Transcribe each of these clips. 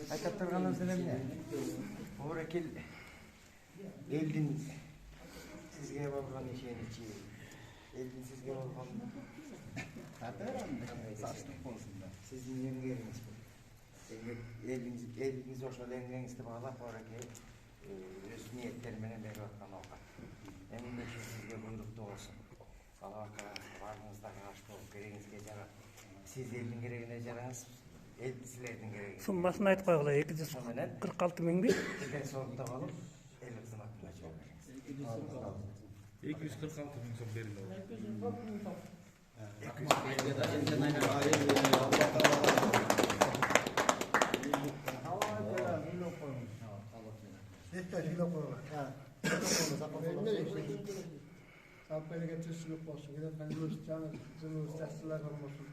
Айтып тұрғанымыз эмне? Орекил элдин сизге болгон ишеничи, элдин сизге болгон саштык болсун да. Сиздин эмгегиңиз бул. Элиңиз ошол эмгегиңизди баглап Орекил өз ниеттери менен берип аткан оокат. Эми сизге буйруктуу болсун. Салабакка баарыңыздага аш болуп керегиңизге жарат. Сиз элдин керегине жараңыз. Эл силердин керегиңиз. Суммасын айтып койгула 246 миң бир. Бир соомдо болуп, эл кызматына чыгып бериңиз. 246 миң сом берилет. 200 tüzsülük olsun, giden cılığız testler olmasın.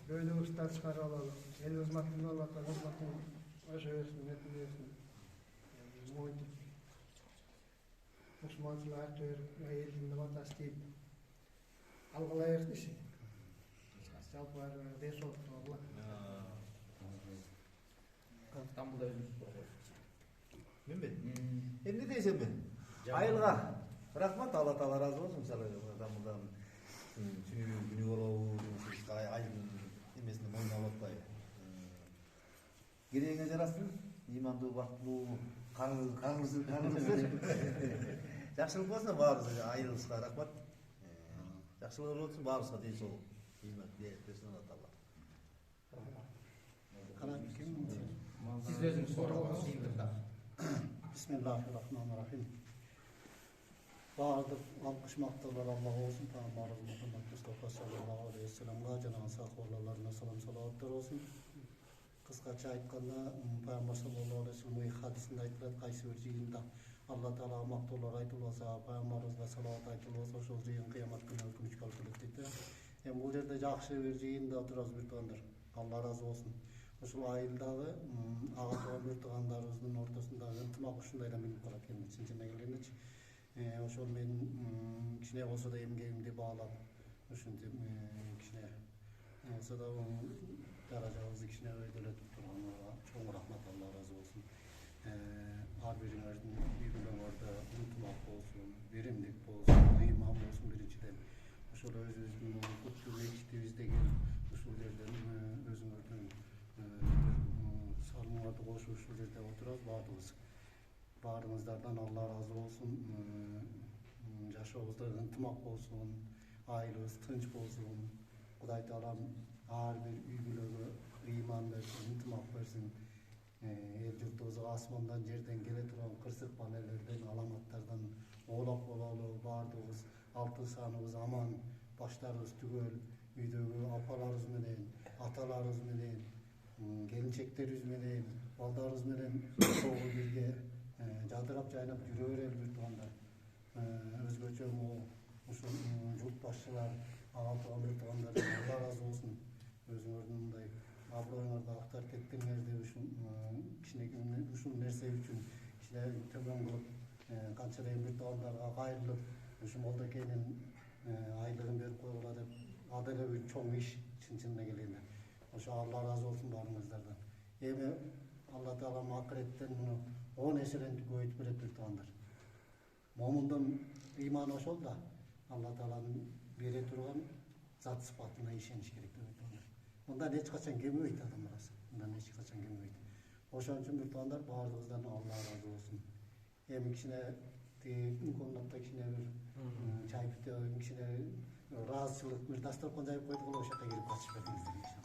Böyle uçlar çıkar alalım. El hizmetini Allah'tan hizmetini aşağısın, netliyorsun. Muhtemelen. Müslümanlar diyor, eğitimde vatandaş değil. Algılayık işi. Çalp var, deş oldu Allah. İstanbul'da özümüz Мен бе? Эмне дейсем мен? Айылга рахмат, Алла Таала разы болсун. Мисалы Рамазан күнү болобу, айылдын эмесине мойнап атпай. Керегиңе жарасын, имандуу, бактылуу, каңгырсыз. Жакшылык болсун баарыбызга, айылыбызга рахмат. Жакшылык болсун баарыбызга дейт сол. Иман берсин Алла Таала. Siz özünüz sorduğunuz yıldırda. Bismillahirrahmanirrahim. Bağırdık, alkış maktalar Allah olsun. Peygamberimiz Muhammed Mustafa sallallahu aleyhi ve sellem'e, Cenab-ı Sakhvallarına salam salavatlar olsun. Kıskaça aytqanda, Peygamber sallallahu aleyhi ve sellem hadisinde aytıladi, qaysi bir jiyinda Allah Taala maqtovlar aytılsa, Peygamberimizga salovat aytılsa, ошол жыйын кыямат күнү өкүнүчкө алып келет дейт. Эми бул жерде жакшы бир жыйында отурабыз бир туугандар. Алла разы болсун. Ошол айылдагы ага тууган бир туугандарыбыздын ортосундагы ынтымак ушундай эле минип калат экен. Чынчына келгендечи. Ошол менин кичине болсо да эмгегимди баалап, ушинтип кичине болсо да даражабызды кичине өйдөлөтүп турганга чоң рахмат, Алла разы болсун. Ар бириңердин үй-бүлөңөрдө ынтымак болсун, биримдик болсун, ыйман болсун биринчиден. Ошол өзүбүздүн куттуу мечитибиздеги ушул жерден өзүңөрдүн салымыңарды кошуп ушул жерде отурабыз баардыгыбыз. Баарыңыздардан Алла разы болсун. Жашообузда ынтымак болсун, айылыбыз тынч болсун. Кудай Таалам ар бир үй-бүлөгө ыйман берсин, ынтымак берсин. Эл журтубузга асмандан жерден келе турган кырсык балелерден, аламаттардан оолак бололу, баардыгыбыз алты саныбыз аман, баштарыбыз түгөл, үйдөгү апаларыбыз менен, аталарыбыз менен, келинчектерибиз менен, балдарыбыз менен ошого бирге жадырап жайнап жүрө берели бир туугандар. Өзгөчө ушул журт башчылар, ага тууган бир туугандар, Алла разы болсун. Өзүңөрдүн мындай аброюңарды актарып кеттиңерди, ушул нерсе үчүн кичине төмөн кылып, канчалык бир туугандарга кайрылып, ушу Молдокенин айлыгын берип койгула деп, ал эле бир чоң иш чын-чынына келгенде. Ошо Алла разы болсун баарыңыздардан. Эми Алла Таалам акыреттен муну 10 эселентип көбөйтүп берет бир туугандар. Момундун ыйманы ошол да, Алла Тааланын бере турган зат сыпатына ишениш керек деп айтат. Мындан эч качан кембейт адам арасы. Мындан эч качан кембейт. Ошон үчүн бир туугандар баарыбыздан Алла разы болсун. Эми кичине комнатта кичине бир чай бүтөп, кичине ыраазычылык бир дасторкон жайып койдук, ошол жака келип катышып бериңиздер иншалла.